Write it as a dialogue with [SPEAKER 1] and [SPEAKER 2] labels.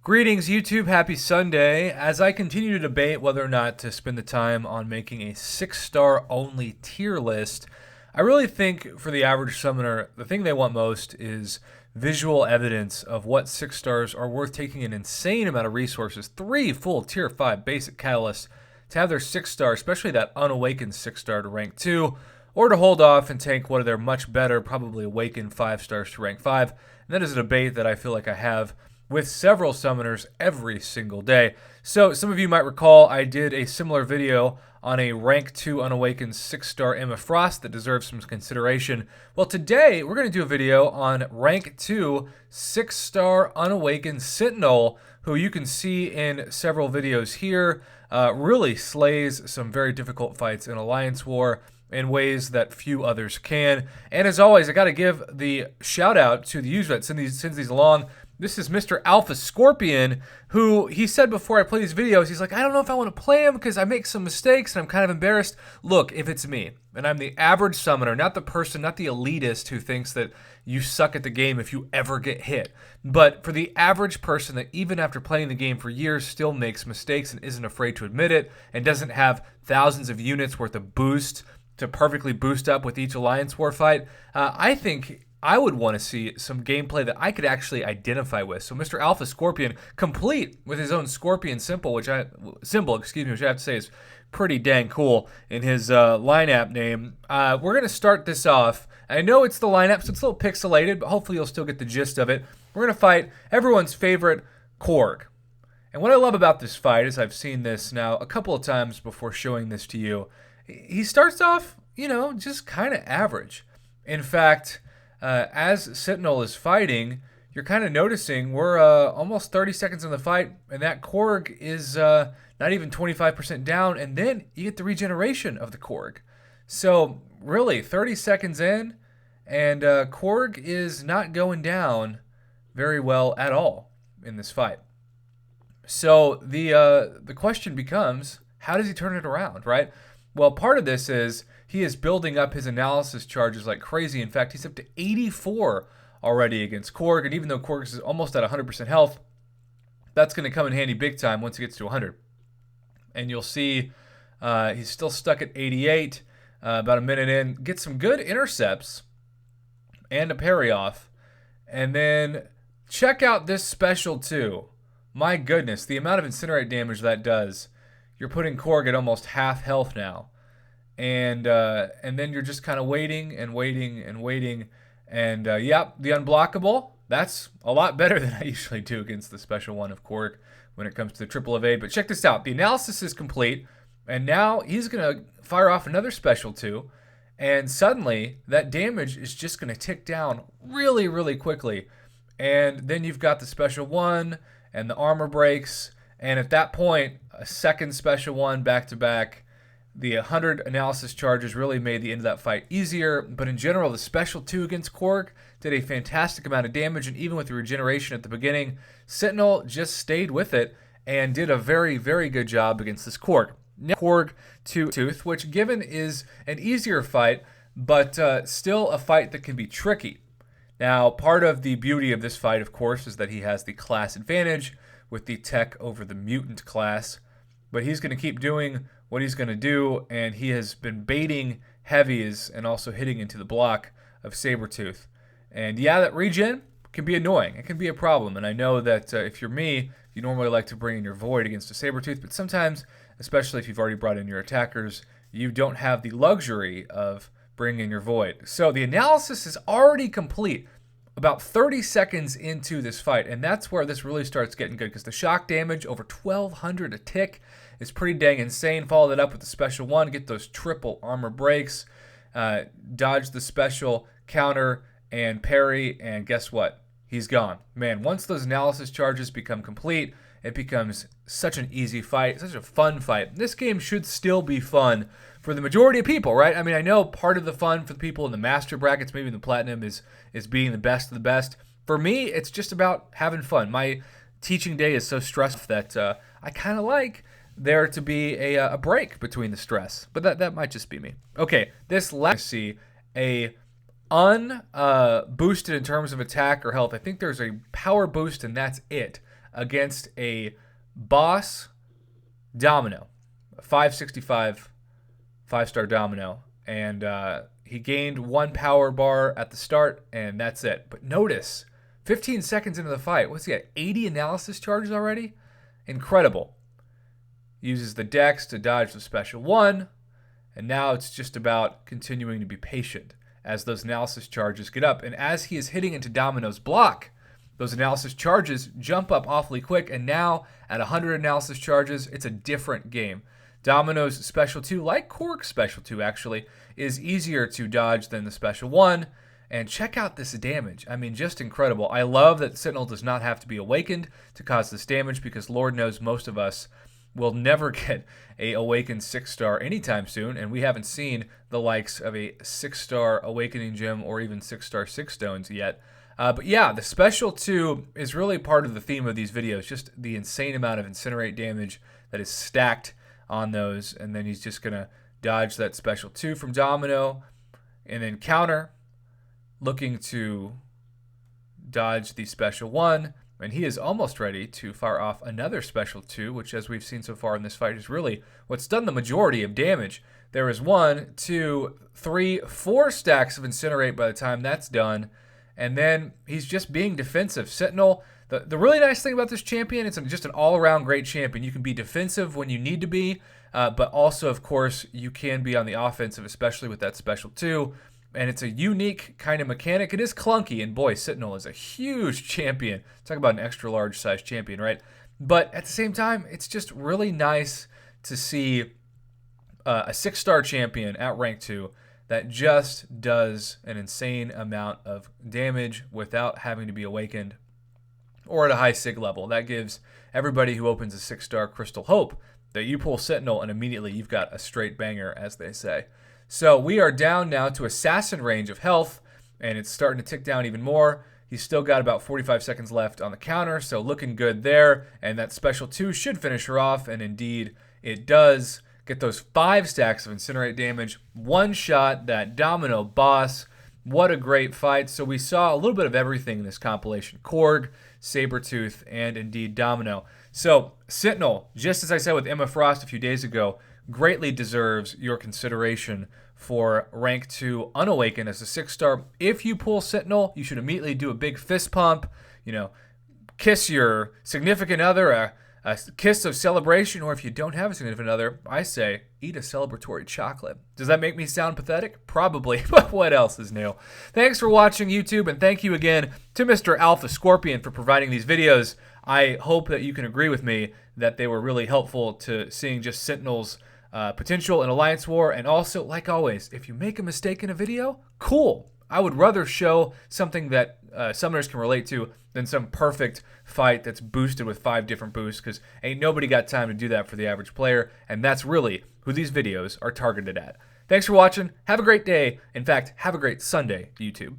[SPEAKER 1] Greetings, YouTube. Happy Sunday. As I continue to debate whether or not to spend the time on making a 6-star only tier list, I really think for the average summoner, the thing they want most is visual evidence of what 6 stars are worth taking an insane amount of resources, 3 full tier 5 basic catalysts, to have their 6-star, especially that unawakened 6-star to rank 2, or to hold off and take one of their much better, probably awakened 5 stars to rank 5. And that is a debate that I feel like I have with several summoners every single day. So some of you might recall I did a similar video on a rank 2 unawakened 6-star Emma Frost that deserves some consideration. Well, today we're going to do a video on rank 2 6-star unawakened Sentinel, who you can see in several videos here, really slays some very difficult fights in Alliance War in ways that few others can. And as always, I got to give the shout out to the user that sends these along. This is Mr. Alpha Scorpion, who he said before I play these videos, he's like, I don't know if I want to play him because I make some mistakes and I'm kind of embarrassed. Look, if it's me, and I'm the average summoner, not the person, not the elitist who thinks that you suck at the game if you ever get hit, but for the average person that even after playing the game for years still makes mistakes and isn't afraid to admit it and doesn't have thousands of units worth of boost to perfectly boost up with each Alliance War fight, I think I would want to see some gameplay that I could actually identify with. So Mr. Alpha Scorpion, complete with his own Scorpion symbol, which I have to say is pretty dang cool in his lineup name. We're going to start this off. I know it's the lineup, so it's a little pixelated, but hopefully you'll still get the gist of it. We're going to fight everyone's favorite Korg. And what I love about this fight is I've seen this now a couple of times before showing this to you. He starts off, just kind of average. In fact, as Sentinel is fighting, you're kind of noticing we're almost 30 seconds in the fight, and that Korg is not even 25% down, and then you get the regeneration of the Korg. So really, 30 seconds in, and Korg is not going down very well at all in this fight. So the question becomes, how does he turn it around, right? Well, part of this is he is building up his analysis charges like crazy. In fact, he's up to 84 already against Korg, and even though Korg is almost at 100% health, that's going to come in handy big time once he gets to 100. And you'll see he's still stuck at 88, about a minute in. Gets some good intercepts and a parry off. And then check out this special too. My goodness, the amount of incinerate damage that does. You're putting Korg at almost half health now. And then you're just kind of waiting and waiting and waiting. And yep, the unblockable, that's a lot better than I usually do against the special one of Korg when it comes to the triple evade. But check this out. The analysis is complete. And now he's going to fire off another special too. And suddenly that damage is just going to tick down really, really quickly. And then you've got the special one and the armor breaks. And at that point, a second special one back to back. The 100 analysis charges really made the end of that fight easier, but in general, the special 2 against Korg did a fantastic amount of damage, and even with the regeneration at the beginning, Sentinel just stayed with it and did a very, very good job against this Korg. Now, Korg 2 Tooth, which given is an easier fight, but still a fight that can be tricky. Now, part of the beauty of this fight, of course, is that he has the class advantage with the tech over the mutant class, but he's going to keep doing what he's going to do, and he has been baiting heavies and also hitting into the block of Sabretooth. And yeah, that regen can be annoying. It can be a problem, and I know that if you're me, you normally like to bring in your Void against a Sabretooth, but sometimes, especially if you've already brought in your attackers, you don't have the luxury of bringing in your Void. So the analysis is already complete about 30 seconds into this fight, and that's where this really starts getting good, because the shock damage, over 1,200 a tick, is pretty dang insane. Follow that up with the special one, get those triple armor breaks, dodge the special, counter, and parry, and guess what? He's gone. Man, once those analysis charges become complete, it becomes such an easy fight, such a fun fight. This game should still be fun for the majority of people, right? I mean, I know part of the fun for the people in the master brackets, maybe in the platinum, is being the best of the best. For me, it's just about having fun. My teaching day is so stressful that I kind of like there to be a break between the stress, but that might just be me. Okay, this last see a boosted in terms of attack or health. I think there's a power boost and that's it against a boss Domino, a 565 5-star Domino. And he gained 1 power bar at the start, and that's it. But notice, 15 seconds into the fight, what's he got? 80 analysis charges already? Incredible. Uses the dex to dodge the special 1, and now it's just about continuing to be patient as those analysis charges get up. And as he is hitting into Domino's block, those analysis charges jump up awfully quick, and now at 100 analysis charges, it's a different game. Domino's special 2, like Korg's special 2 actually, is easier to dodge than the special 1. And check out this damage. I mean, just incredible. I love that Sentinel does not have to be awakened to cause this damage, because Lord knows most of us will never get a awakened 6-star anytime soon, and we haven't seen the likes of a 6-star awakening gem or even 6-star 6 stones yet. But yeah, the special 2 is really part of the theme of these videos, just the insane amount of incinerate damage that is stacked on those. And then he's just going to dodge that special 2 from Domino and then counter, looking to dodge the special 1. And he is almost ready to fire off another special 2, which, as we've seen so far in this fight, is really what's done the majority of damage. There is 1, 2, 3, 4 stacks of incinerate by the time that's done. And then he's just being defensive. Sentinel, the really nice thing about this champion, it's just an all-around great champion. You can be defensive when you need to be, but also, of course, you can be on the offensive, especially with that special 2. And it's a unique kind of mechanic. It is clunky, and boy, Sentinel is a huge champion. Talk about an extra large size champion, right? But at the same time, it's just really nice to see a 6-star champion at rank 2 that just does an insane amount of damage without having to be awakened or at a high sig level. That gives everybody who opens a 6-star crystal hope that you pull Sentinel and immediately you've got a straight banger, as they say. So we are down now to assassin range of health, and it's starting to tick down even more. He's still got about 45 seconds left on the counter, so looking good there. And that special 2 should finish her off, and indeed it does. Get those 5 stacks of incinerate damage. One shot that Domino boss. What a great fight. So we saw a little bit of everything in this compilation. Korg, Sabretooth, and indeed Domino. So Sentinel, just as I said with Emma Frost a few days ago, greatly deserves your consideration for rank 2 unawakened as a 6-star. If you pull Sentinel, you should immediately do a big fist pump, kiss your significant other, a kiss of celebration, or if you don't have a significant other, I say eat a celebratory chocolate. Does that make me sound pathetic? Probably, but what else is new? Thanks for watching, YouTube, and thank you again to Mr. Alpha Scorpion for providing these videos. I hope that you can agree with me that they were really helpful to seeing just Sentinel's potential in Alliance War. And also, like always, if you make a mistake in a video, cool. I would rather show something that summoners can relate to than some perfect fight that's boosted with 5 different boosts, because ain't nobody got time to do that for the average player, and that's really who these videos are targeted at. Thanks for watching. Have a great day. In fact, have a great Sunday, YouTube.